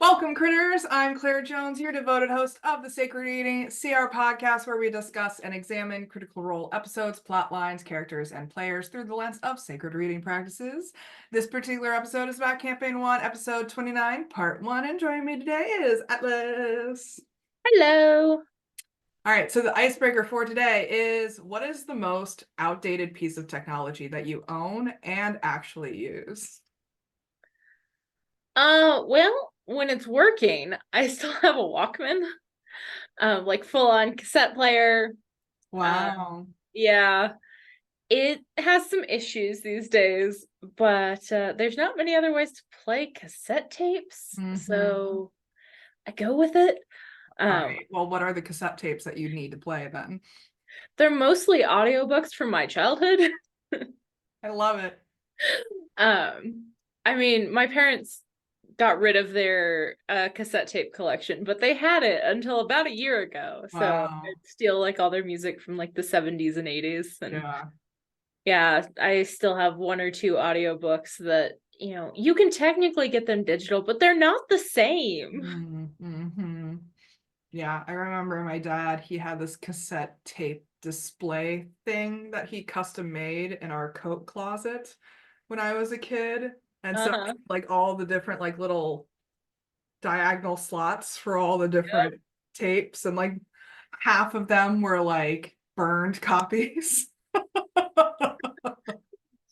Welcome, critters. I'm Claire Jones, your devoted host of the Sacred Reading CR podcast, where we discuss and examine Critical Role episodes, plot lines, characters, and players through the lens of sacred reading practices. This particular episode is about Campaign 1, Episode 29, Part 1, and joining me today is Atlas. Hello. All right, so the icebreaker for today is, what is the most outdated piece of technology that you own and actually use? Well, when it's working, I still have a Walkman, like full-on cassette player. Wow. Yeah, it has some issues these days, but there's not many other ways to play cassette tapes, so I go with it. All right. Well, what are the cassette tapes that you need to play then? They're mostly audiobooks from my childhood. I love it. I mean, my parents got rid of their cassette tape collection, but they had it until about a year ago. So Wow. I'd steal like all their music from like the 70s and 80s. And Yeah. yeah, I still have one or two audiobooks that, you can technically get them digital, but they're not the same. Mm-hmm. Yeah, I remember my dad, he had this cassette tape display thing that he custom made in our coat closet when I was a kid. And so Uh-huh. like all the different like little diagonal slots for all the Yep. different tapes, and like half of them were like burned copies.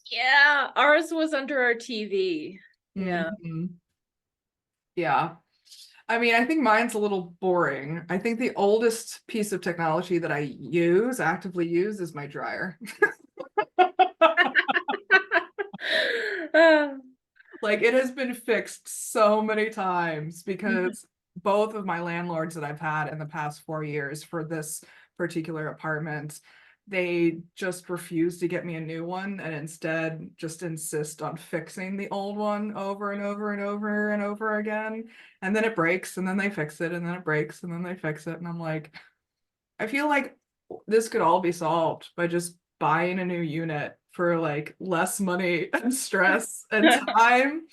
Yeah, ours was under our TV. Yeah. Mhm. Yeah. I mean, I think mine's a little boring. I think the oldest piece of technology that I actively use, is my dryer. Uh, Like, it has been fixed so many times mhm. because both of my landlords that I've had in the past 4 years for this particular apartment, they just refuse to get me a new one and instead just insist on fixing the old one over and over and over and over again. And then it breaks, and then they fix it, and then it breaks, and then they fix it. And I'm like, I feel like this could all be solved by just buying a new unit for like less money and stress and time,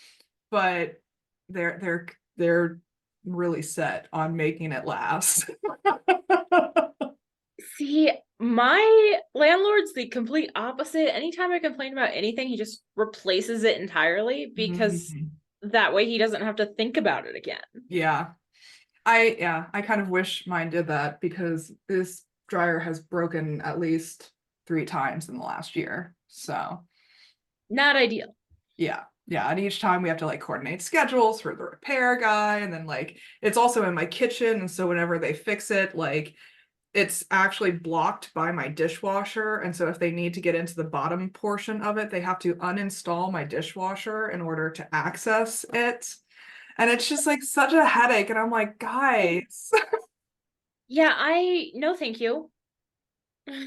but they're really set on making it last. See, my landlord's the complete opposite. Anytime I complain about anything, he just replaces it entirely because Mhm. that way he doesn't have to think about it again. Yeah. I kind of wish mine did that because this dryer has broken at least 3 times in the last year. So Not ideal. yeah. Yeah. And each time we have to like coordinate schedules for the repair guy. And then like it's also in my kitchen. And so whenever they fix it, like it's actually blocked by my dishwasher. And so if they need to get into the bottom portion of it, they have to uninstall my dishwasher in order to access it. And it's just like such a headache. And I'm like, guys. Yeah, no, thank you. But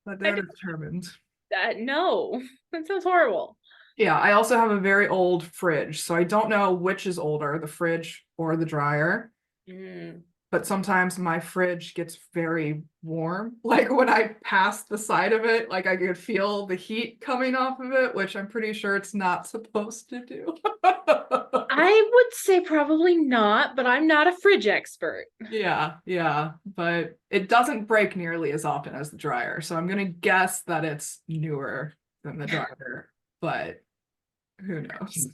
I they're don't determined. that. No, that sounds horrible. Yeah, I also have a very old fridge. So I don't know which is older, the fridge or the dryer. Mm. But sometimes my fridge gets very warm. Like when I pass the side of it, like I could feel the heat coming off of it, which I'm pretty sure it's not supposed to do. I would say probably not, but I'm not a fridge expert. Yeah, yeah, but it doesn't break nearly as often as the dryer. So I'm gonna guess that it's newer than the dryer, but who knows?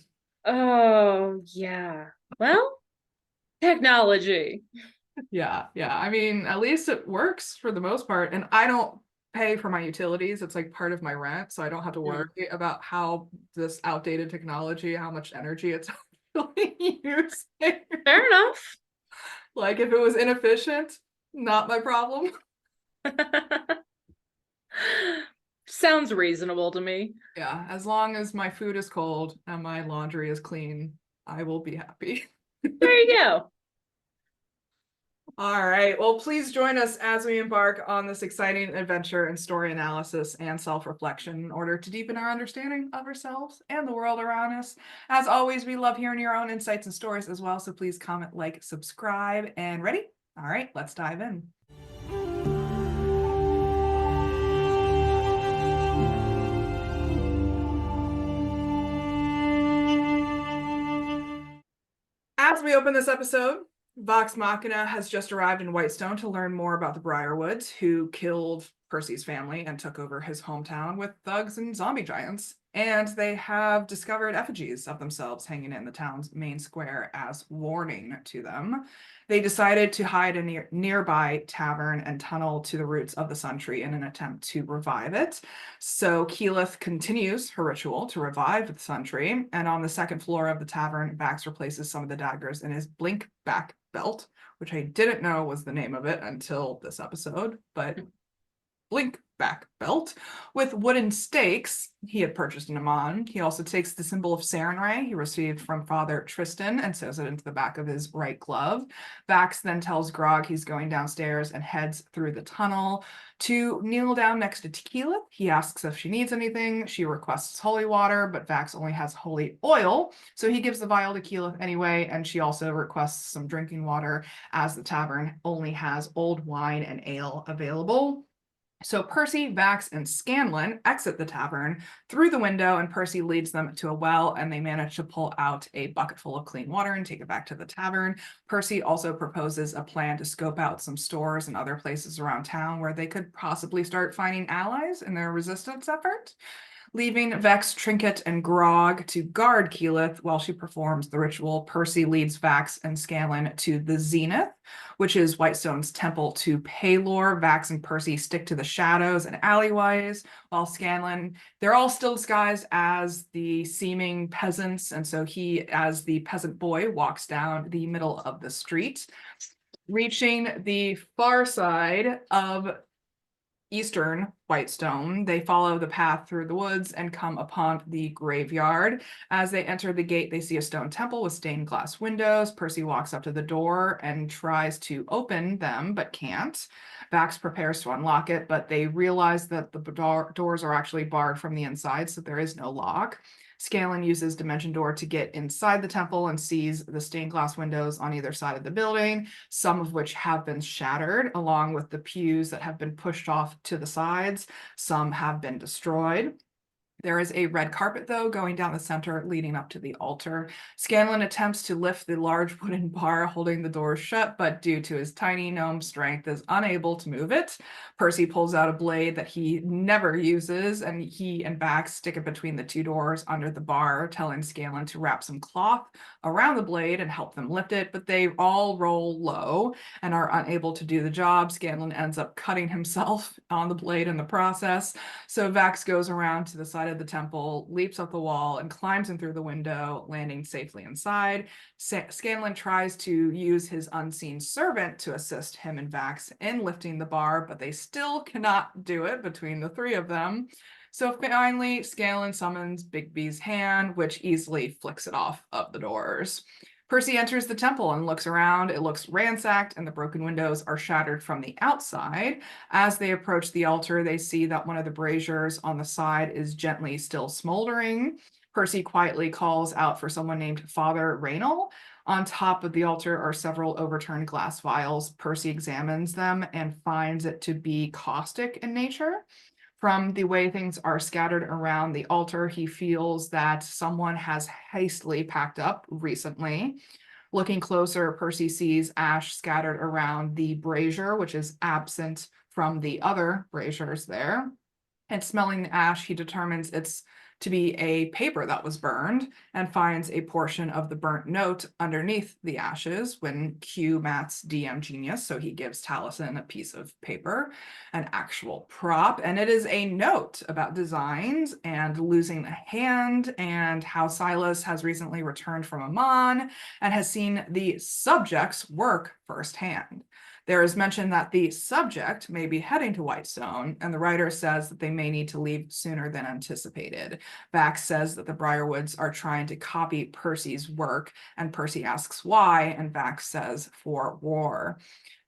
Oh, yeah. Well, technology. Yeah, yeah. I mean, at least it works for the most part. And I don't pay for my utilities. It's like part of my rent. So I don't have to worry Mm. about how this outdated technology, how much energy it's actually using. Fair enough. Like if it was inefficient, not my problem. Sounds reasonable to me. Yeah, as long as my food is cold and my laundry is clean, I will be happy. There you go. All right. Well, please join us as we embark on this exciting adventure in story analysis and self-reflection in order to deepen our understanding of ourselves and the world around us. As always, we love hearing your own insights and stories as well. So please comment, like, subscribe, and ready? All right, let's dive in. As we open this episode, Vox Machina has just arrived in Whitestone to learn more about the Briarwoods, who killed Percy's family and took over his hometown with thugs and zombie giants. And they have discovered effigies of themselves hanging in the town's main square as warning to them. They decided to hide in a nearby tavern and tunnel to the roots of the Sun Tree in an attempt to revive it. So Keyleth continues her ritual to revive the Sun Tree, and on the second floor of the tavern, Bax replaces some of the daggers in his blink back belt, which I didn't know was the name of it until this episode, but blink back belt with wooden stakes he had purchased in Amman. He also takes the symbol of Sarenrae he received from Father Tristan and sews it into the back of his right glove. Vax then tells Grog he's going downstairs and heads through the tunnel to kneel down next to Tequila. He asks if she needs anything. She requests holy water, but Vax only has holy oil, so he gives the vial to Keyleth anyway, and she also requests some drinking water as the tavern only has old wine and ale available. So Percy, Vax, and Scanlan exit the tavern through the window, and Percy leads them to a well, and they manage to pull out a bucket full of clean water and take it back to the tavern. Percy also proposes a plan to scope out some stores and other places around town where they could possibly start finding allies in their resistance effort, leaving Vex, Trinket, and Grog to guard Keyleth while she performs the ritual. Percy leads Vax and Scanlan to the Zenith, which is Whitestone's temple to Paylor. Vax and Percy stick to the shadows and alleyways, while Scanlan, they're all still disguised as the seeming peasants, and so he, as the peasant boy, walks down the middle of the street. Reaching the far side of eastern Whitestone, they follow the path through the woods and come upon the graveyard. As they enter the gate, they see a stone temple with stained glass windows. Percy walks up to the door and tries to open them, but can't. Vax prepares to unlock it, but they realize that the doors are actually barred from the inside, so there is no lock. Scanlan uses Dimension Door to get inside the temple and sees the stained glass windows on either side of the building, some of which have been shattered, along with the pews that have been pushed off to the sides. Some have been destroyed. There is a red carpet, though, going down the center leading up to the altar. Scanlan attempts to lift the large wooden bar holding the doors shut, but due to his tiny gnome strength is unable to move it. Percy pulls out a blade that he never uses, and he and Vax stick it between the two doors under the bar, telling Scanlan to wrap some cloth around the blade and help them lift it, but they all roll low and are unable to do the job. Scanlan ends up cutting himself on the blade in the process, so Vax goes around to the side of the temple, leaps up the wall, and climbs in through the window, landing safely inside. Scanlan tries to use his unseen servant to assist him and Vax in lifting the bar, but they still cannot do it between the three of them. So finally, Scanlan summons Bigby's hand, which easily flicks it off of the doors. Percy enters the temple and looks around. It looks ransacked, and the broken windows are shattered from the outside. As they approach the altar, they see that one of the braziers on the side is gently still smoldering. Percy quietly calls out for someone named Father Raynal. On top of the altar are several overturned glass vials. Percy examines them and finds it to be caustic in nature. From the way things are scattered around the altar, he feels that someone has hastily packed up recently. Looking closer, Percy sees ash scattered around the brazier, which is absent from the other braziers there. And smelling the ash, he determines it's to be a paper that was burned and finds a portion of the burnt note underneath the ashes when Q Matt's DM genius. So he gives Taliesin a piece of paper, an actual prop, and it is a note about designs and losing a hand and how Silas has recently returned from Amman and has seen the subject's work firsthand. There is mention that the subject may be heading to Whitestone, and the writer says that they may need to leave sooner than anticipated. Vax says that the Briarwoods are trying to copy Percy's work, and Percy asks why, and Vax says for war.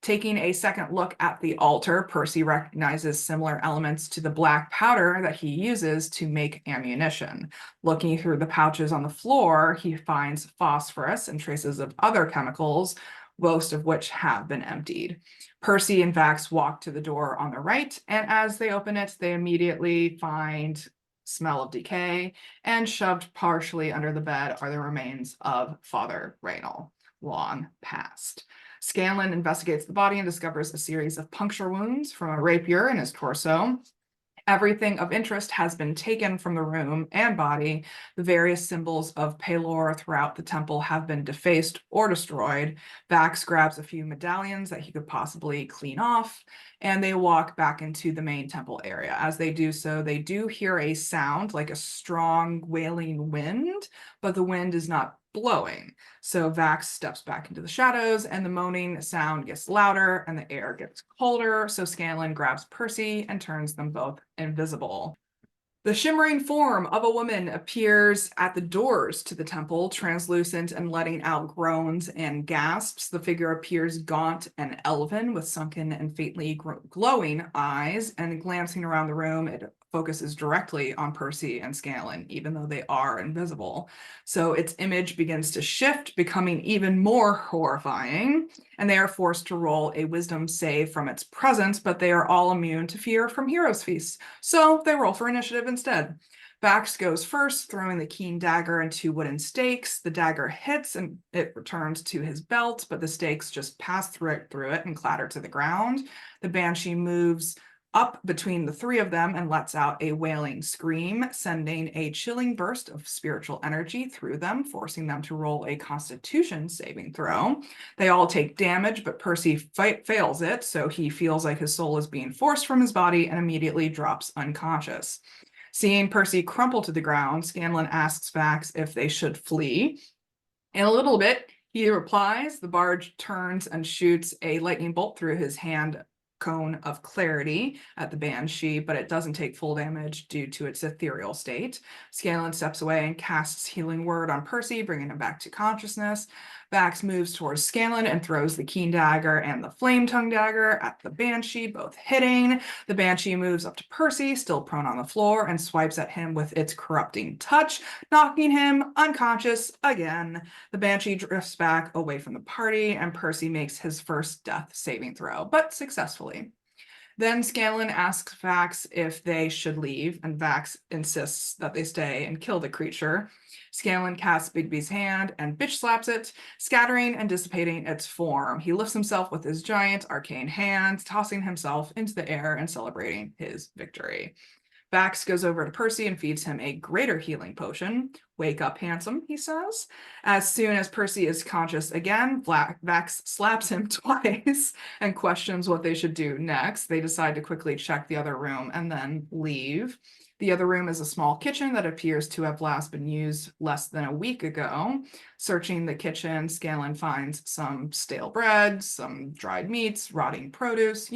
Taking a second look at the altar, Percy recognizes similar elements to the black powder that he uses to make ammunition. Looking through the pouches on the floor, he finds phosphorus and traces of other chemicals, most of which have been emptied. Percy and Vax walk to the door on the right, and as they open it, they immediately find smell of decay, and shoved partially under the bed are the remains of Father Raynal, long past. Scanlon investigates the body and discovers a series of puncture wounds from a rapier in his torso. Everything of interest has been taken from the room and body. The various symbols of Pelor throughout the temple have been defaced or destroyed. Vax grabs a few medallions that he could possibly clean off, and they walk back into the main temple area. As they do so, they do hear a sound like a strong wailing wind, but the wind is not blowing. So Vax steps back into the shadows, and the moaning sound gets louder and the air gets colder. So Scanlon grabs Percy and turns them both invisible. The shimmering form of a woman appears at the doors to the temple, translucent and letting out groans and gasps. The figure appears gaunt and elven, with sunken and faintly glowing eyes, and glancing around the room, it focuses directly on Percy and Scanlon, even though they are invisible. So its image begins to shift, becoming even more horrifying, and they are forced to roll a wisdom save from its presence, but they are all immune to fear from Hero's Feast. So they roll for initiative instead. Vax goes first, throwing the keen dagger into wooden stakes. The dagger hits and it returns to his belt, but the stakes just pass through it and clatter to the ground. The Banshee moves up between the three of them and lets out a wailing scream, sending a chilling burst of spiritual energy through them, forcing them to roll a Constitution saving throw. They all take damage, but Percy fails it, so he feels like his soul is being forced from his body and immediately drops unconscious. Seeing Percy crumple to the ground, Scanlon asks Vax if they should flee. In a little bit, he replies. The barge turns and shoots a lightning bolt through his hand cone of clarity at the Banshee, but it doesn't take full damage due to its ethereal state. Scanlon steps away and casts Healing Word on Percy, bringing him back to consciousness. Vax moves towards Scanlon and throws the keen dagger and the flame tongue dagger at the Banshee, both hitting. The Banshee moves up to Percy, still prone on the floor, and swipes at him with its corrupting touch, knocking him unconscious again. The Banshee drifts back away from the party, and Percy makes his first death saving throw, but successfully. Then Scanlon asks Vax if they should leave, and Vax insists that they stay and kill the creature. Scanlon casts Bigby's hand and bitch slaps it, scattering and dissipating its form. He lifts himself with his giant arcane hand, tossing himself into the air and celebrating his victory. Vax goes over to Percy and feeds him a greater healing potion. Wake up, handsome, he says. As soon as Percy is conscious again, Vax slaps him twice and questions what they should do next. They decide to quickly check the other room and then leave. The other room is a small kitchen that appears to have last been used less than a week ago. Searching the kitchen, Scanlon finds some stale bread, some dried meats, rotting produce,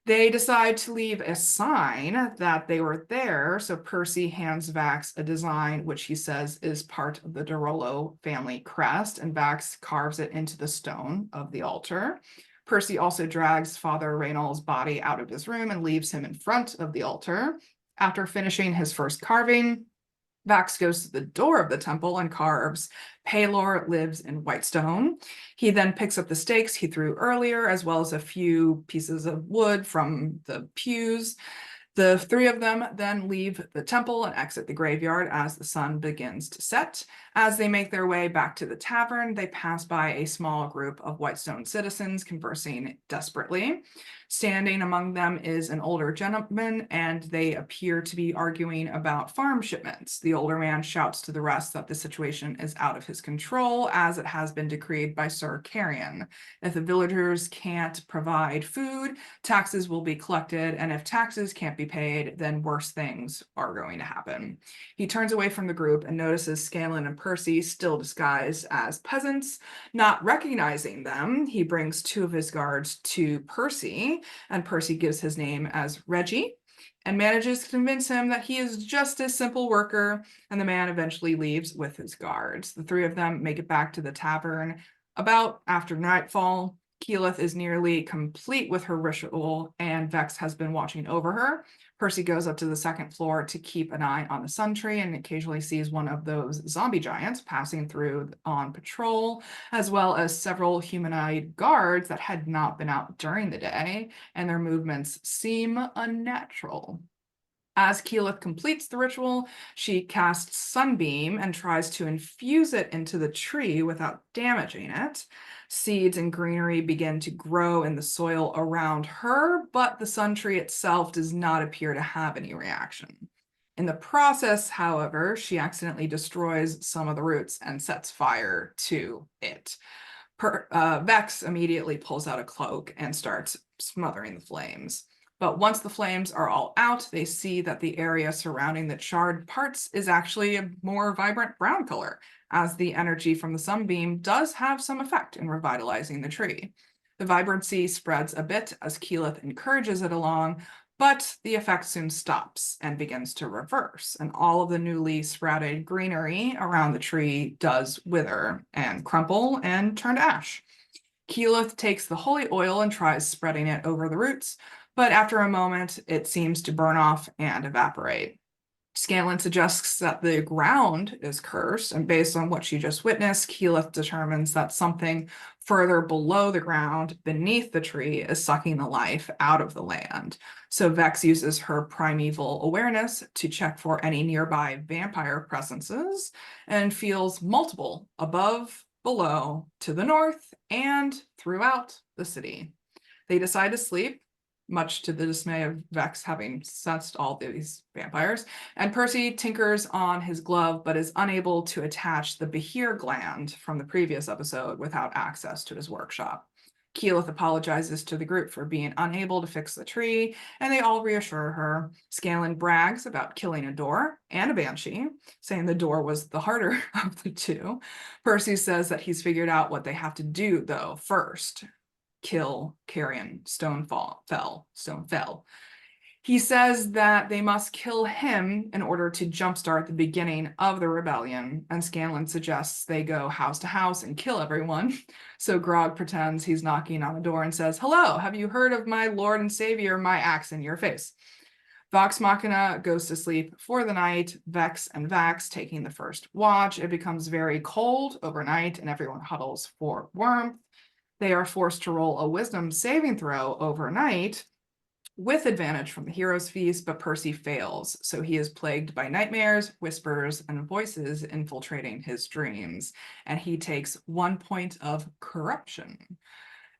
They decide to leave a sign that they were there, so Percy hands Vax a design which he says is part of the Dorolo family crest, and Vax carves it into the stone of the altar. Percy also drags Father Raynal's body out of his room and leaves him in front of the altar. After finishing his first carving, Vax goes to the door of the temple and carves Pelor lives in Whitestone. He then picks up the stakes he threw earlier, as well as a few pieces of wood from the pews. The three of them then leave the temple and exit the graveyard as the sun begins to set. As they make their way back to the tavern, they pass by a small group of Whitestone citizens conversing desperately. Standing among them is an older gentleman, and they appear to be arguing about farm shipments. The older man shouts to the rest that the situation is out of his control, as it has been decreed by Sir Carrion. If the villagers can't provide food, taxes will be collected, and if taxes can't be paid, then worse things are going to happen. He turns away from the group and notices Scanlon and Percy still disguised as peasants. Not recognizing them, he brings two of his guards to Percy, and Percy gives his name as Reggie and manages to convince him that he is just a simple worker, and the man eventually leaves with his guards. The three of them make it back to the tavern about after nightfall. Keyleth is nearly complete with her ritual, and Vex has been watching over her. Percy goes up to the second floor to keep an eye on the sun tree and occasionally sees one of those zombie giants passing through on patrol, as well as several humanoid guards that had not been out during the day, and their movements seem unnatural. As Keyleth completes the ritual, she casts Sunbeam and tries to infuse it into the tree without damaging it. Seeds and greenery begin to grow in the soil around her, but the sun tree itself does not appear to have any reaction. In the process, however, she accidentally destroys some of the roots and sets fire to it. Vex immediately pulls out a cloak and starts smothering the flames. But once the flames are all out, they see that the area surrounding the charred parts is actually a more vibrant brown color, as the energy from the sunbeam does have some effect in revitalizing the tree. The vibrancy spreads a bit as Keyleth encourages it along, but the effect soon stops and begins to reverse, and all of the newly sprouted greenery around the tree does wither and crumple and turn to ash. Keyleth takes the holy oil and tries spreading it over the roots, but after a moment, it seems to burn off and evaporate. Scanlan suggests that the ground is cursed, and based on what she just witnessed, Keyleth determines that something further below the ground, beneath the tree, is sucking the life out of the land. So Vex uses her primeval awareness to check for any nearby vampire presences and feels multiple above, below, to the north, and throughout the city. They decide to sleep, much to the dismay of Vex having sensed all these vampires, and Percy tinkers on his glove but is unable to attach the Behir gland from the previous episode without access to his workshop. Keyleth apologizes to the group for being unable to fix the tree, and they all reassure her. Scanlan brags about killing a door and a banshee, saying the door was the harder of the two. Percy says that he's figured out what they have to do, though, first. Kill Carrion Stonefell. He says that they must kill him in order to jumpstart the beginning of the rebellion, and Scanlan suggests they go house to house and kill everyone. So Grog pretends he's knocking on the door and says, "Hello, have you heard of my Lord and Savior, my axe in your face?" Vox Machina goes to sleep for the night, Vex and Vax taking the first watch. It becomes very cold overnight, and everyone huddles for warmth. They are forced to roll a wisdom saving throw overnight with advantage from the hero's feast, but Percy fails. So he is plagued by nightmares, whispers, and voices infiltrating his dreams, and he takes 1 point of corruption.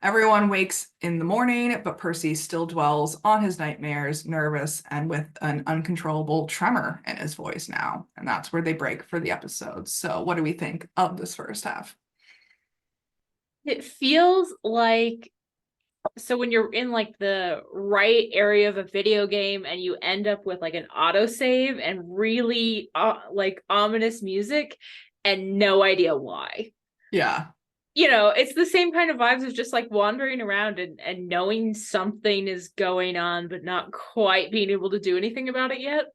Everyone wakes in the morning, but Percy still dwells on his nightmares, nervous and with an uncontrollable tremor in his voice now. And that's where they break for the episode. So what do we think of this first half? It feels like, so when you're in like the right area of a video game and you end up with like an autosave and really like ominous music and no idea why. Yeah. It's the same kind of vibes of just like wandering around and knowing something is going on, but not quite being able to do anything about it yet.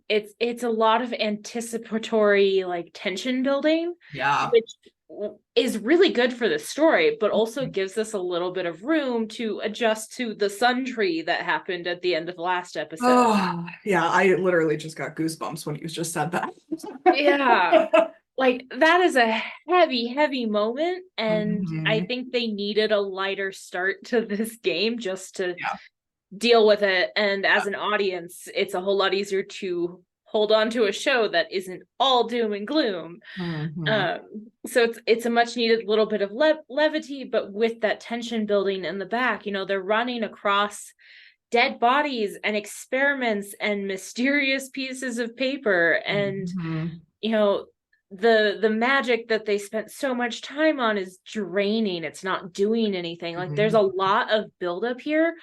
It's a lot of anticipatory like tension building, Yeah. which is really good for the story, but also gives us a little bit of room to adjust to the sun tree that happened at the end of the last episode. Oh, yeah, I literally just got goosebumps when you just said that. Yeah. Like that is a heavy moment, and I Mhm. think they needed a lighter start to this game just to Yeah. deal with it. And as an audience, it's a whole lot easier to hold on to a show that isn't all doom and gloom. Mhm. So it's a much needed little bit of levity, but with that tension building in the back, they're running across dead bodies and experiments and mysterious pieces of paper, and Mhm. the magic that they spent so much time on is draining. It's not doing anything. Like there's a Mhm. lot of buildup here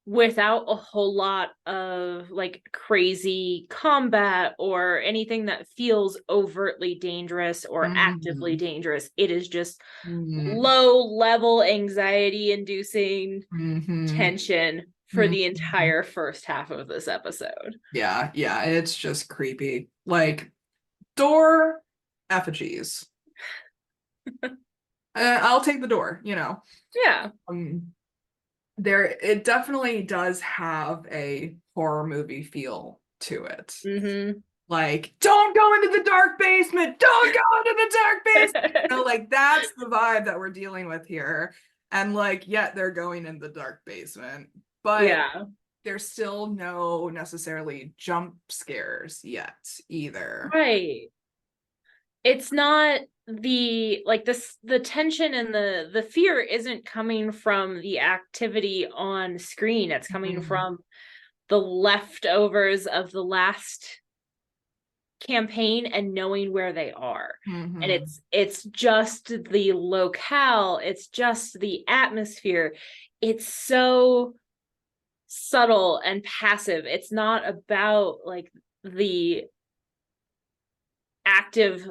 without a whole lot of like crazy combat or anything that feels overtly dangerous or actively Mhm. dangerous. It is just Mhm. low level anxiety inducing Mhm. tension for the Mhm. entire first half of this episode. Yeah, yeah, it's just creepy. Like door effigies. I'll take the door. Yeah. Um, it definitely does have a horror movie feel to it. Mm-hmm. Like, don't go into the dark basement, don't go into the dark basement. Like that's the vibe that we're dealing with here. And like, yet they're going in the dark basement. But Yeah. there's still no necessarily jump scares yet either. Right. It's not the like this the tension and the fear isn't coming from the activity on screen. It's coming Mhm. from the leftovers of the last campaign and knowing where they are. And Mhm. it's just the locale, it's just the atmosphere. It's so subtle and passive. It's not about like the active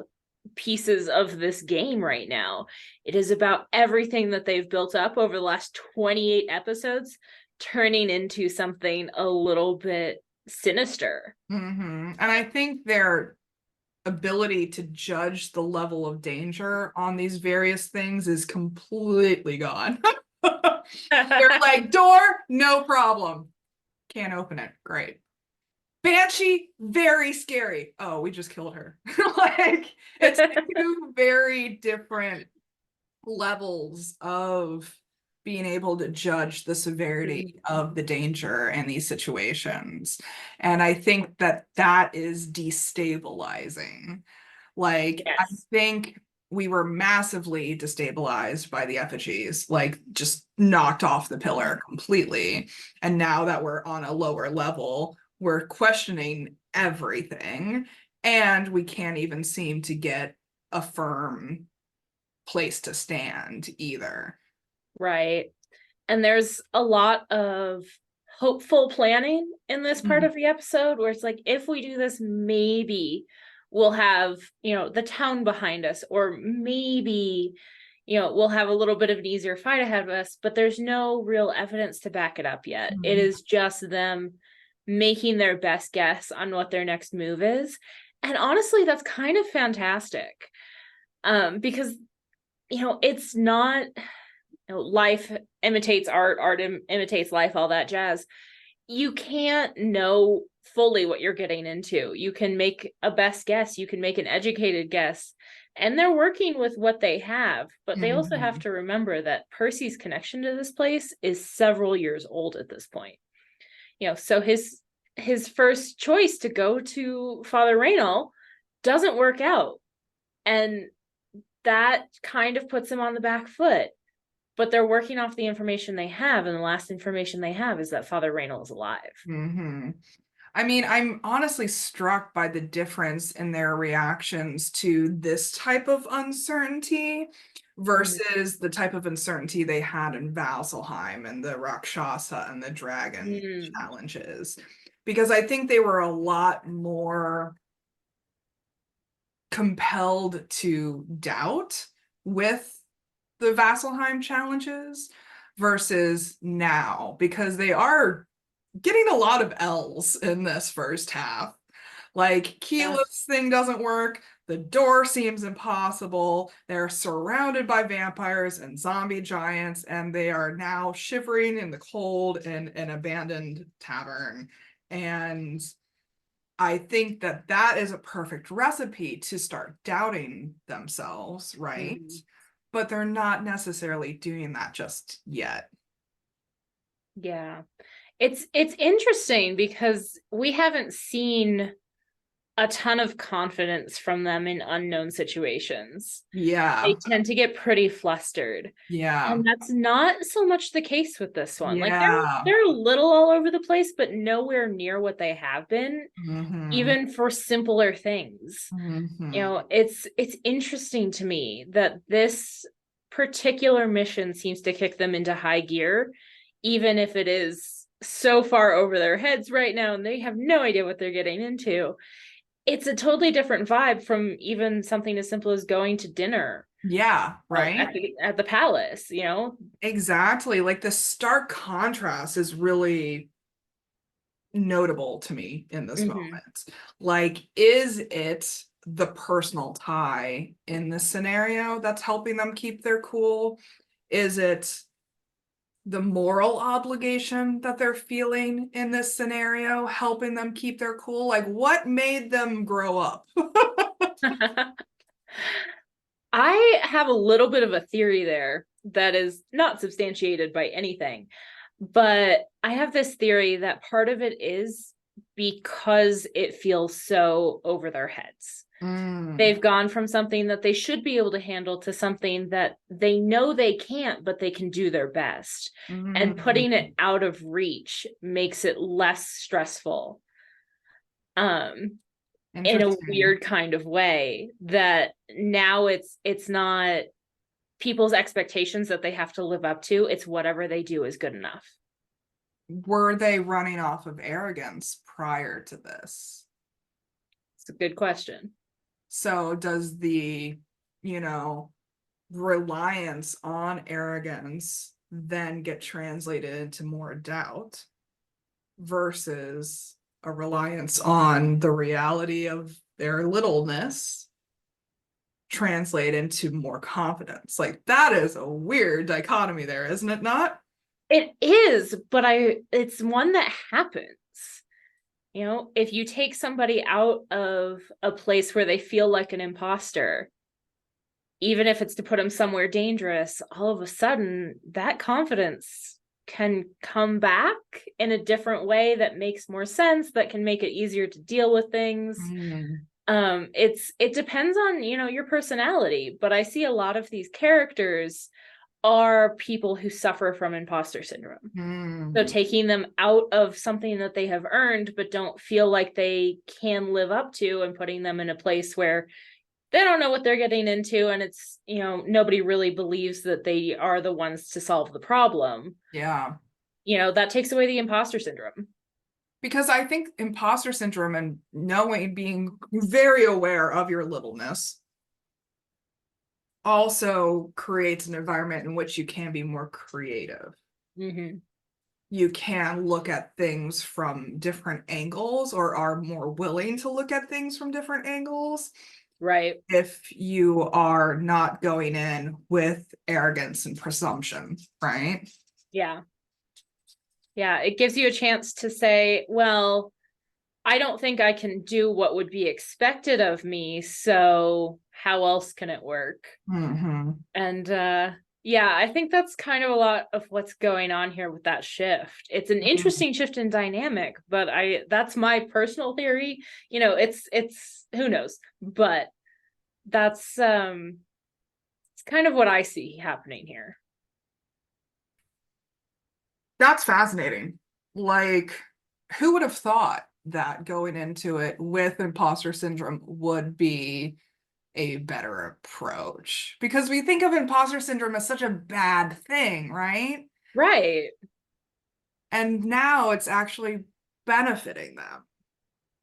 pieces of this game right now. It is about everything that they've built up over the last 28 episodes turning into something a little bit sinister. Mhm. And I think their ability to judge the level of danger on these various things is completely gone. They're like, door, no problem. Can't open it. Great. Banshee, very scary. Oh, we just killed her. Like, it's two very different levels of being able to judge the severity of the danger in these situations. And I think that that is destabilizing. Like, I Yes. think we were massively destabilized by the effigies, like just knocked off the pillar completely. And now that we're on a lower level, we're questioning everything. And we can't even seem to get a firm place to stand either. Right. And there's a lot of hopeful planning in this part Mhm. of the episode where it's like, if we do this, maybe we'll have, the town behind us, or maybe, we'll have a little bit of an easier fight ahead of us, but there's no real evidence to back it up yet. It Mhm. is just them making their best guess on what their next move is. And honestly, that's kind of fantastic. Because, it's not life imitates art, art imitates life, all that jazz. You can't know fully what you're getting into. You can make a best guess, you can make an educated guess, and they're working with what they have. But they also have Mhm. to remember that Percy's connection to this place is several years old at this point. So his first choice to go to Father Raynal doesn't work out. And that kind of puts him on the back foot, but they're working off the information they have, and the last information they have is that Father Raynal is alive. Mhm. I mean, I'm honestly struck by the difference in their reactions to this type of uncertainty versus the type of uncertainty they had in Vasselheim and the Rakshasa and the dragon Mm. challenges. Because I think they were a lot more compelled to doubt with the Vasselheim challenges versus now, because they are getting a lot of L's in this first half. Like, Yeah. Keyleth's thing doesn't work. The door seems impossible. They're surrounded by vampires and zombie giants, and they are now shivering in the cold in an abandoned tavern. And I think that that is a perfect recipe to start doubting themselves, right? Mhm. But they're not necessarily doing that just yet. Yeah. It's interesting because we haven't seen a ton of confidence from them in unknown situations. They Yeah. tend to get pretty flustered. Yeah. And that's not so much the case with this one. Like they're Yeah. they're a little all over the place, but nowhere near what they have been, Mm-hmm. even for simpler things. Mm-hmm. It's interesting to me that this particular mission seems to kick them into high gear, even if it is so far over their heads right now and they have no idea what they're getting into. It's a totally different vibe from even something as simple as going to dinner Yeah, right? at the palace. Exactly. Like, the stark contrast is really notable to me in this Hmm. moment. Like, is it the personal tie in this scenario that's helping them keep their cool? Is it the moral obligation that they're feeling in this scenario helping them keep their cool? Like, what made them grow up? I have a little bit of a theory there that is not substantiated by anything. But I have this theory that part of it is because it feels so over their heads. Mm, They've gone from something that they should be able to handle to something that they know they can't, but they can do their best. And putting mm, it out of reach makes it less stressful. Um, in a interesting. weird kind of way that now it's not people's expectations that they have to live up to. It's whatever they do is good enough. Were they running off of arrogance prior to this? It's a good question. So does the, you know, reliance on arrogance then get translated into more doubt versus a reliance on the reality of their littleness translate into more confidence? Like that is a weird dichotomy there, isn't it not? It is, but it's one that happens. You know, if you take somebody out of a place where they feel like an imposter, even if it's to put them somewhere dangerous, all of a sudden that confidence can come back in a different way that makes more sense, that can make it easier to deal with things. Mm, It depends on, you know, your personality, but I see a lot of these characters are people who suffer from imposter syndrome. So mm. taking them out of something that they have earned but don't feel like they can live up to, and putting them in a place where they don't know what they're getting into, and it's, you know, nobody really believes that they are the ones to solve the problem. Yeah. You know, that takes away the imposter syndrome. Because I think imposter syndrome and knowing, being very aware of your littleness also creates an environment in which you can be more creative. Mm-hmm. You can look at things from different angles or are more willing to look at things from different angles Right. if you are not going in with arrogance and presumption, right? Yeah. Yeah. It gives you a chance to say, well, I don't think I can do what would be expected of me. So how else can it work? Mm-hmm. And yeah, I think that's kind of a lot of what's going on here with that shift. It's an interesting shift in dynamic, but I that's my personal theory. You know, it's who knows, but that's it's kind of what I see happening here. That's fascinating. Like, who would have thought that going into it with imposter syndrome would be a better approach? Because we think of imposter syndrome as such a bad thing, right? Right. And now it's actually benefiting them.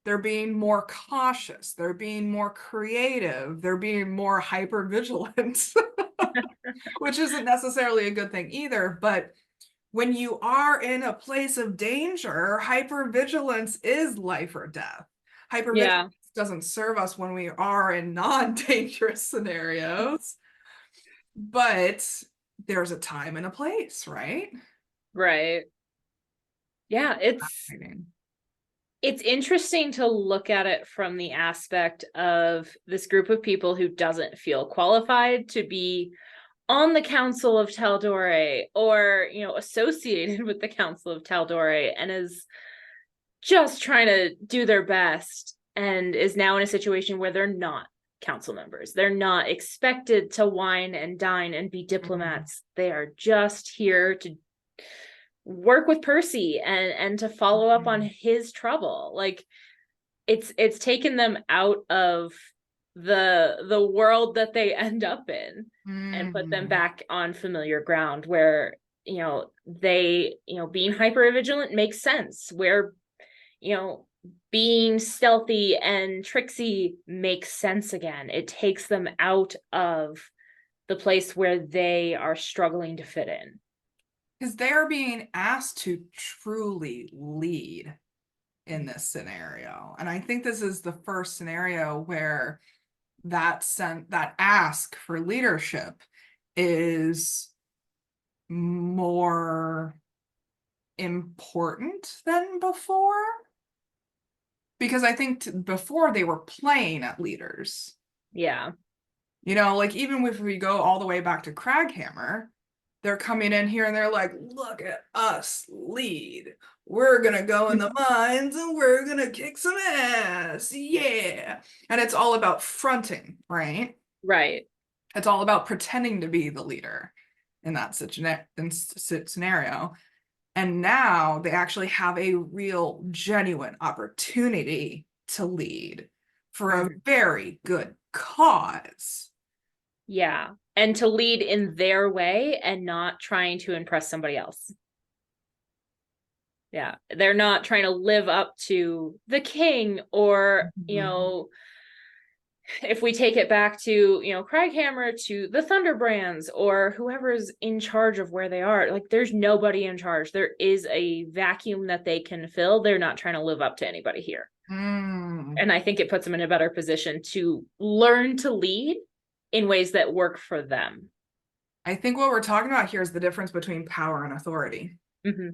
They're being more cautious, they're being more creative, they're being more hyper vigilant, which isn't necessarily a good thing either. But when you are in a place of danger, hypervigilance is life or death. Hypervigilance Yeah. doesn't serve us when we are in non-dangerous scenarios, but there's a time and a place, right? Right. Yeah, it's interesting to look at it from the aspect of this group of people who doesn't feel qualified to be on the Council of Taldore, or, you know, associated with the Council of Taldore, and is just trying to do their best, and is now in a situation where they're not council members. They're not expected to wine and dine and be Mhm. diplomats. They are just here to work with Percy and to follow up on Mhm. his trouble. Like it's taken them out of the world that they end up in and put them Mhm. back on familiar ground where, you know, they, you know, being hyper vigilant makes sense, where, you know, being stealthy and tricksy makes sense again. It takes them out of the place where they are struggling to fit in. Because they're being asked to truly lead in this scenario. And I think this is the first scenario where that ask for leadership is more important than before. Because I think before they were playing at leaders. Yeah. You know, like even if we go all the way back to Craghammer, they're coming in here and they're like, look at us lead. We're gonna go in the mines and we're gonna kick some ass. Yeah. And it's all about fronting, right? Right. It's all about pretending to be the leader in that scenario. And now they actually have a real, genuine opportunity to lead for a Mhm. very good cause. Yeah. And to lead in their way and not trying to impress somebody else. Yeah. They're not trying to live up to the king or, Mhm. if we take it back to, Craghammer, to the Thunderbrands or whoever's in charge of where they are, like there's nobody in charge. There is a vacuum that they can fill. They're not trying to live up to anybody here. Mm. And I think it puts them in a better position to learn to lead in ways that work for them. I think what we're talking about here is the difference between power and authority. Mm-hmm.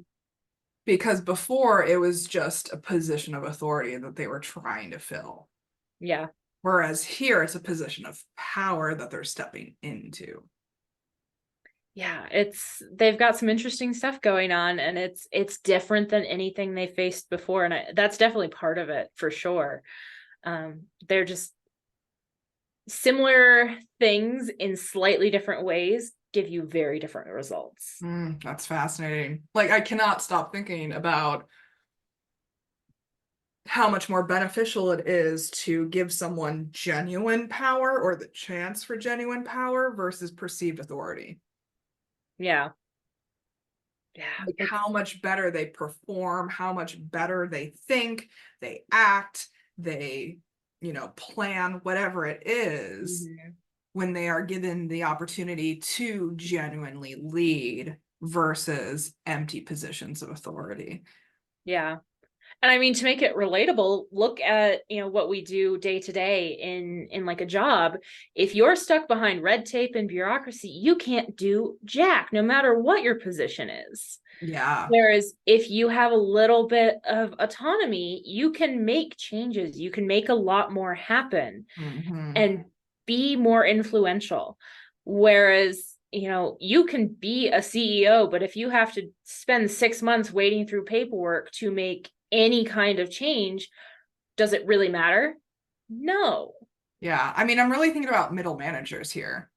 Because before it was just a position of authority that they were trying to fill. Yeah. Whereas here it's a position of power that they're stepping into. Yeah, they've got some interesting stuff going on, and it's different than anything they faced before, and that's definitely part of it for sure. They're just similar things in slightly different ways give you very different results. That's fascinating. Like, I cannot stop thinking about how much more beneficial it is to give someone genuine power or the chance for genuine power versus perceived authority. Yeah. Yeah, Like it's how much better they perform, how much better they think, they act, they, plan, whatever it is, Mhm. when they are given the opportunity to genuinely lead versus empty positions of authority. Yeah. And I mean, to make it relatable, look at, what we do day to day in like a job. If you're stuck behind red tape and bureaucracy, you can't do jack, no matter what your position is. Yeah. Whereas if you have a little bit of autonomy, you can make changes, you can make a lot more happen Mm-hmm. and be more influential. Whereas, you can be a CEO, but if you have to spend 6 months wading through paperwork to make any kind of change, does it really matter? No. Yeah. I mean, I'm really thinking about middle managers here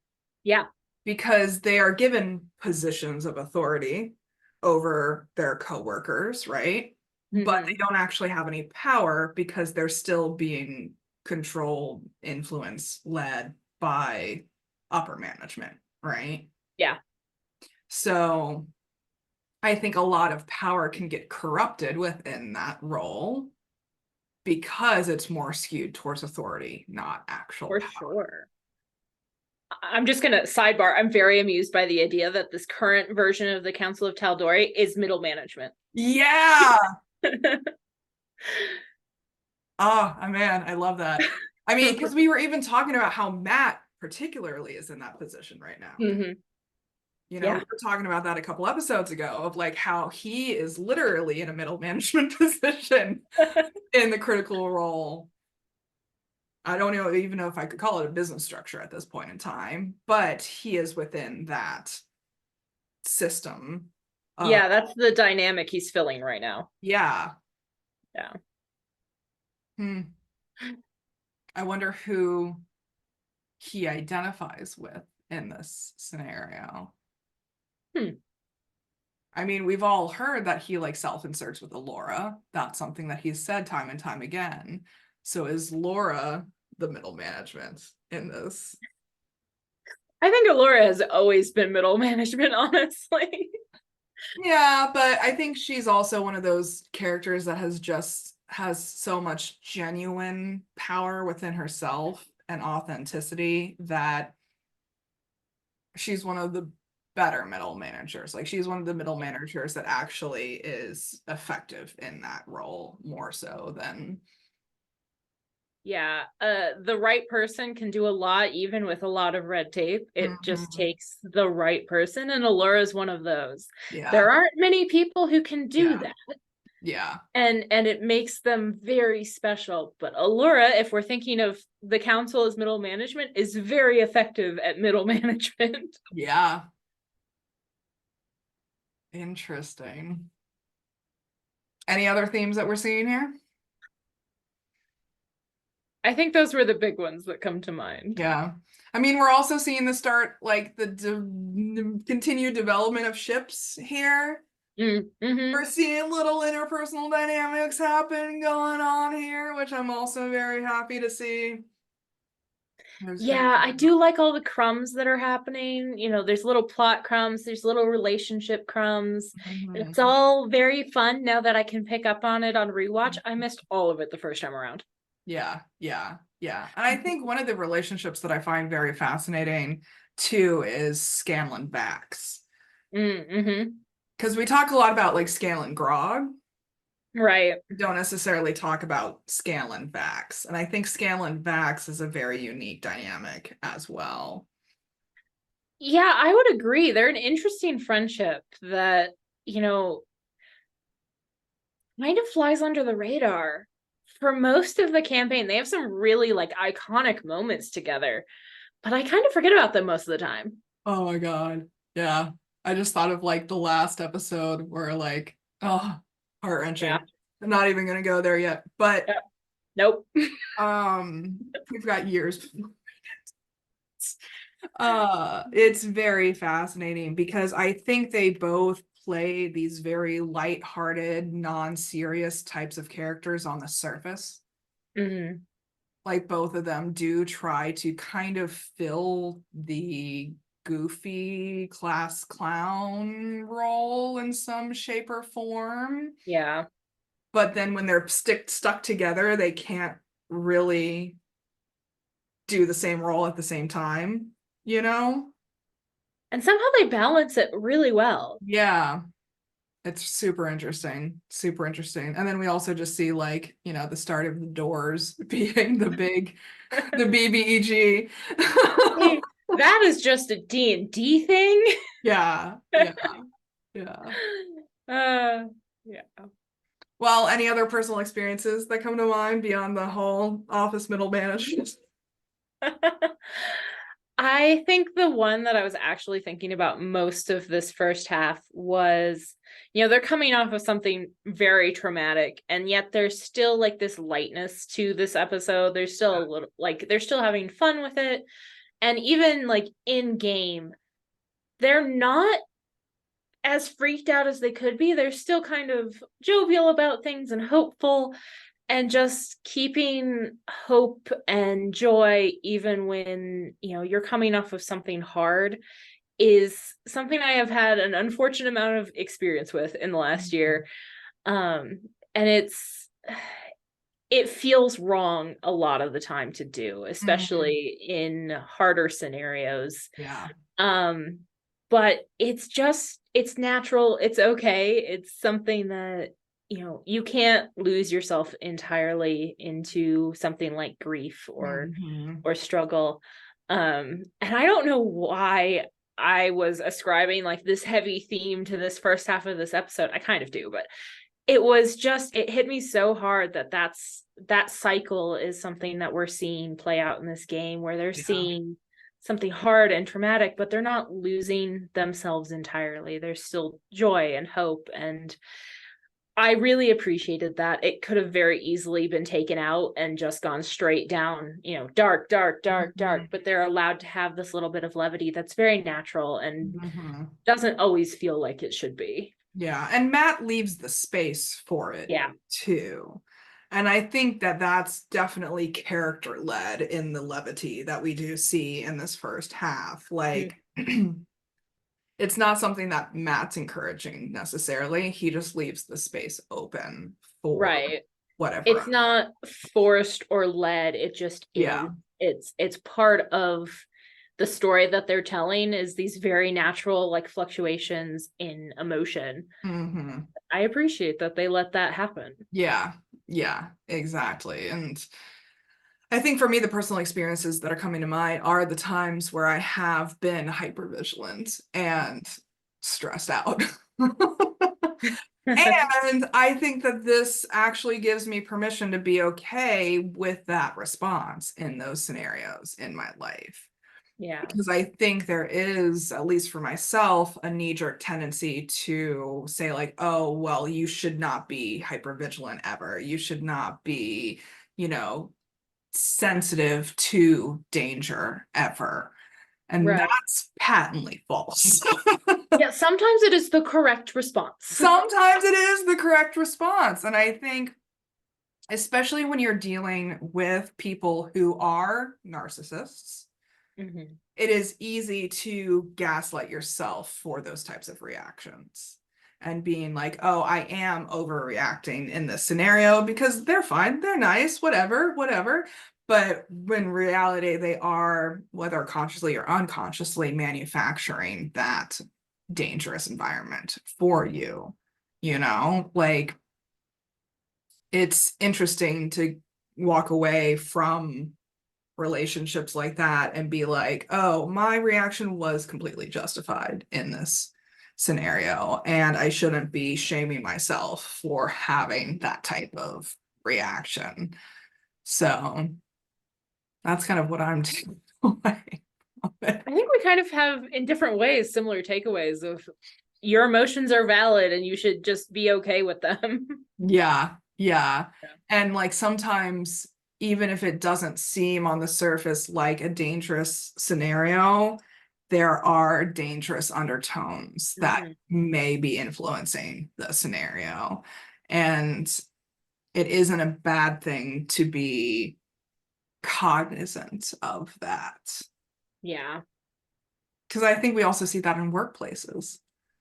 Yeah. because they are given positions of authority over their coworkers, right? But they Hmm. don't actually have any power because they're still being controlled, influenced, led by upper management, right? Yeah. So I think a lot of power can get corrupted within that role because it's more skewed towards authority, not actual For power. sure. I'm just gonna sidebar. I'm very amused by the idea that this current version of the Council of Tal'Dorei is middle management. Yeah. Oh, man, I love that. I mean, because we were even talking about how Matt particularly is in that position right now. Hmm. We Yeah. were talking about that a couple episodes ago of like how he is literally in a middle management position in the critical role. I don't even know if I could call it a business structure at this point in time, but he is within that system. Yeah, that's the dynamic he's filling right now. Yeah. Yeah. Hmm. I wonder who he identifies with in this scenario. Hmm. I mean, we've all heard that he like self-inserts with Laura. That's something that he's said time and time again. So is Laura the middle management in this? I think Allura has always been middle management, honestly. Yeah, but I think she's also one of those characters that has so much genuine power within herself and authenticity that she's one of the better middle managers. Like she's one of the middle managers that actually is effective in that role more so than Yeah, the right person can do a lot, even with a lot of red tape. It just Mhm. takes the right person, and Allura is one of those. Yeah. There aren't many people who can do Yeah. that, Yeah. and it makes them very special. But Allura, if we're thinking of the council as middle management, is very effective at middle management. Yeah. Interesting. Any other themes that we're seeing here? I think those were the big ones that come to mind. Yeah. I mean, we're also seeing the start, like the continued development of ships here. Mm-hmm. We're seeing little interpersonal dynamics happen going on here, which I'm also very happy to see. There's gonna Yeah, I be do like all the crumbs that are happening. You know, there's little plot crumbs, there's little relationship crumbs. It's Mhm. all very fun now that I can pick up on it on rewatch. I missed all of it the first time around. Yeah, yeah, yeah. And I think one of the relationships that I find very fascinating too is Scanlan Vax. Mm-hmm. Because we talk a lot about like Scanlan Grog, Right. don't necessarily talk about Scanlan Vax. And I think Scanlan Vax is a very unique dynamic as well. Yeah, I would agree. They're an interesting friendship that, you know, kind of flies under the radar. For most of the campaign, they have some really like iconic moments together, but I kind of forget about them most of the time. Oh my God. Yeah. I just thought of like the last episode where like, oh, Yeah. heart-wrenching. I'm not even gonna go there yet. But Yep. Nope. we've got years. It's very fascinating because I think they both play these very light-hearted, non-serious types of characters on the surface. Hmm. Like both of them do try to kind of fill the goofy class clown role in some shape or form. Yeah. But then when they're stuck together, they can't really do the same role at the same time, you know? And somehow they balance it really well. Yeah. It's super interesting. Super interesting. And then we also just see like, the start of the Doors being the BBEG. Hey, that is just a D&D thing. Yeah, yeah, yeah. Uh, yeah. Well, any other personal experiences that come to mind beyond the whole office middle management? I think the one that I was actually thinking about most of this first half was, they're coming off of something very traumatic, and yet there's still like this lightness to this episode. There's still a little like they're still having fun with it. And even like in game, they're not as freaked out as they could be. They're still kind of jovial about things and hopeful and just keeping hope and joy even when, you're coming off of something hard is something I have had an unfortunate amount of experience with in the last year. And it feels wrong a lot of the time to do, Mhm. especially in harder scenarios. Yeah. Um, but it's natural, it's okay. It's something that, you can't lose yourself entirely into something like grief Mhm. or struggle. And I don't know why I was ascribing like this heavy theme to this first half of this episode. I kind of do, but it hit me so hard that cycle is something that we're seeing play out in this game, where they're Yeah. seeing something hard and traumatic, but they're not losing themselves entirely. There's still joy and hope, and I really appreciated that. It could have very easily been taken out and just gone straight down, dark, dark, dark, dark, Mhm. but they're allowed to have this little bit of levity that's very natural and Mhm. doesn't always feel like it should be. Yeah, and Matt leaves the space for it Yeah. too. And I think that that's definitely character led in the levity that we do see in this first half. Like, it's not something that Matt's encouraging necessarily. He just leaves the space open for Right. whatever. It's not forced or led, it just Yeah. is. It's part of the story that they're telling, is these very natural like fluctuations in emotion. Hmm. I appreciate that they let that happen. Yeah. Yeah, exactly. And I think for me, the personal experiences that are coming to mind are the times where I have been hypervigilant and stressed out. And I think that this actually gives me permission to be okay with that response in those scenarios in my life. Yeah. Because I think there is, at least for myself, a knee-jerk tendency to say like, oh, well, you should not be hypervigilant ever. You should not be, you know, sensitive to danger ever. And Right. that's patently false. Yeah, sometimes it is the correct response. Sometimes it is the correct response. And I think, especially when you're dealing with people who are narcissists, Mhm. it is easy to gaslight yourself for those types of reactions and being like, oh, I am overreacting in this scenario because they're fine, they're nice, whatever, whatever. But when reality, they are, whether consciously or unconsciously, manufacturing that dangerous environment for you. You know, like it's interesting to walk away from relationships like that and be like, oh, my reaction was completely justified in this scenario, and I shouldn't be shaming myself for having that type of reaction. So that's kind of what I'm doing. I think we kind of have, in different ways, similar takeaways of your emotions are valid and you should just be okay with them. Yeah, yeah. Yeah. And like sometimes, even if it doesn't seem on the surface like a dangerous scenario, there are dangerous undertones that Mhm. may be influencing the scenario. And it isn't a bad thing to be cognizant of that. Yeah. Because I think we also see that in workplaces.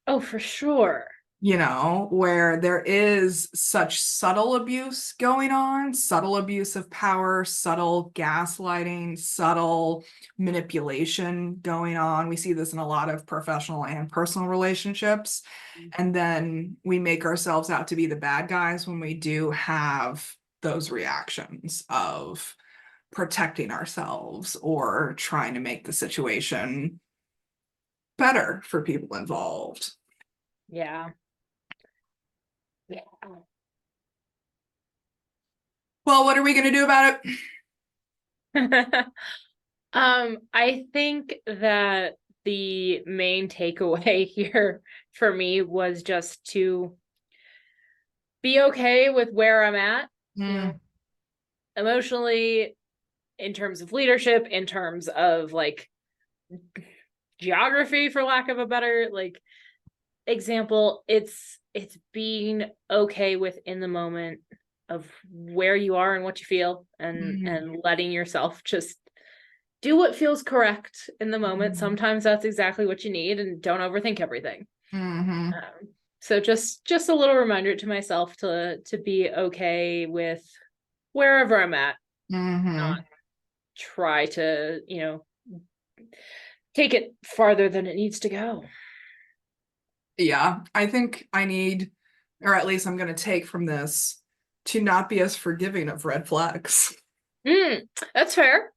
Oh, for sure. You know, where there is such subtle abuse going on, subtle abuse of power, subtle gaslighting, subtle manipulation going on. We see this in a lot of professional and personal relationships. And then we make ourselves out to be the bad guys when we do have those reactions of protecting ourselves or trying to make the situation better for people involved. Yeah. Yeah. Well, what are we going to do about it? I think that the main takeaway here for me was just to be okay with where I'm at, you know, Mm, emotionally, in terms of leadership, in terms of like geography, for lack of a better like example. It's being okay with in the moment of where you are and what you feel, mm, and letting yourself just do what feels correct in the moment. mm, Sometimes that's exactly what you need, and don't overthink everything. mm, So just a little reminder to myself to be okay with wherever I'm at, not mm. try to, take it farther than it needs to go. Yeah, I think I need, or at least I'm going to take from this, to not be as forgiving of red flags. Mm, that's fair.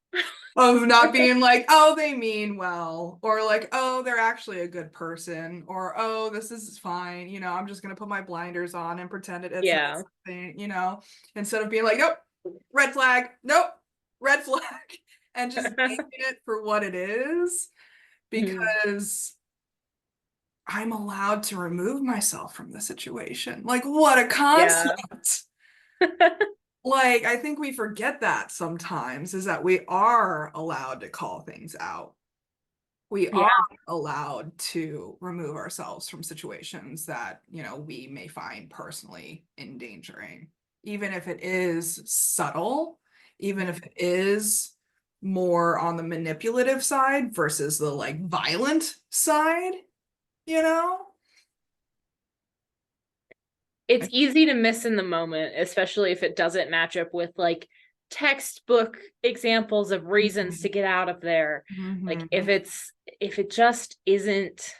Of not being like, oh, they mean well, or like, oh, they're actually a good person, or oh, this is fine. You know, I'm just going to put my blinders on and pretend it's not Yeah. something, you know, instead of being like, nope, red flag, nope, red flag, and just taking it for what it is, Mhm. because I'm allowed to remove myself from the situation. Like, what a Yeah. concept. Like, I think we forget that sometimes, is that we are allowed to call things out. We are Yeah. allowed to remove ourselves from situations that, you know, we may find personally endangering, even if it is subtle, even if it is more on the manipulative side versus the like violent side, you know? It's easy to miss in the moment, especially if it doesn't match up with like textbook examples of reasons to Mhm. get out of there. Like Mhm. if it just isn't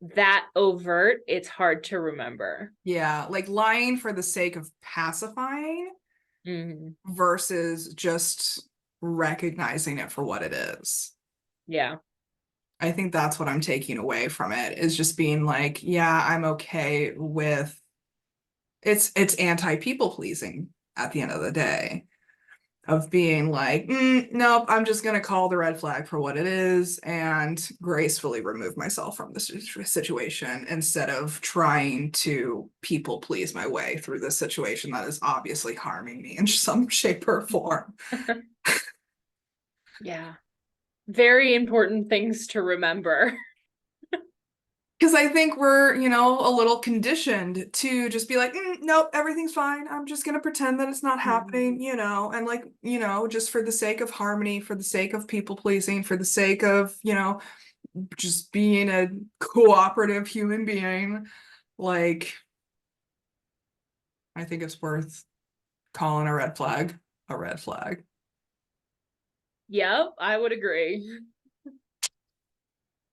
that overt, it's hard to remember. Yeah, like lying for the sake of pacifying Mhm. versus just recognizing it for what it is. Yeah. I think that's what I'm taking away from it, is just being like, yeah, I'm okay with it's anti-people pleasing at the end of the day. of being like, nope, I'm just going to call the red flag for what it is and gracefully remove myself from the situation instead of trying to people please my way through this situation that is obviously harming me in some shape or form. Yeah. Very important things to remember. Because I think we're, a little conditioned to just be like, nope, everything's fine. I'm just going to pretend that it's not happening, and like, just for the sake of harmony, for the sake of people pleasing, for the sake of, just being a cooperative human being. Like, I think it's worth calling a red flag a red flag. Yep, I would agree.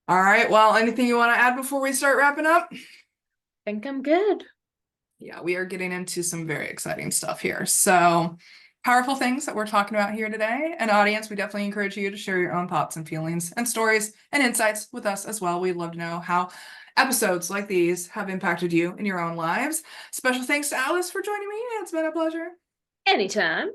All right. Well, anything you want to add before we start wrapping up? Think I'm good. Yeah, we are getting into some very exciting stuff here. So, powerful things that we're talking about here today. And audience, we definitely encourage you to share your own thoughts and feelings and stories and insights with us as well. We'd love to know how episodes like these have impacted you in your own lives. Special thanks to Alice for joining me. It's been a pleasure. Anytime.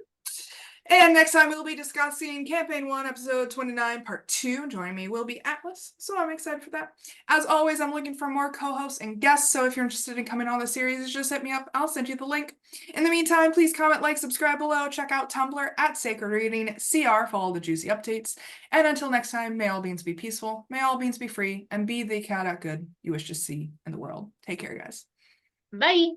And next time we'll be discussing Campaign 1, Episode 29, Part 2. Joining me will be Atlas, so I'm excited for that. As always, I'm looking for more co-hosts and guests, so if you're interested in coming on the series, just hit me up. I'll send you the link. In the meantime, please comment, like, subscribe below, check out Tumblr at Sacred Reading CR for all the juicy updates. And until next time, may all beings be peaceful, may all beings be free, and be the chaotic good you wish to see in the world. Take care, guys. Bye.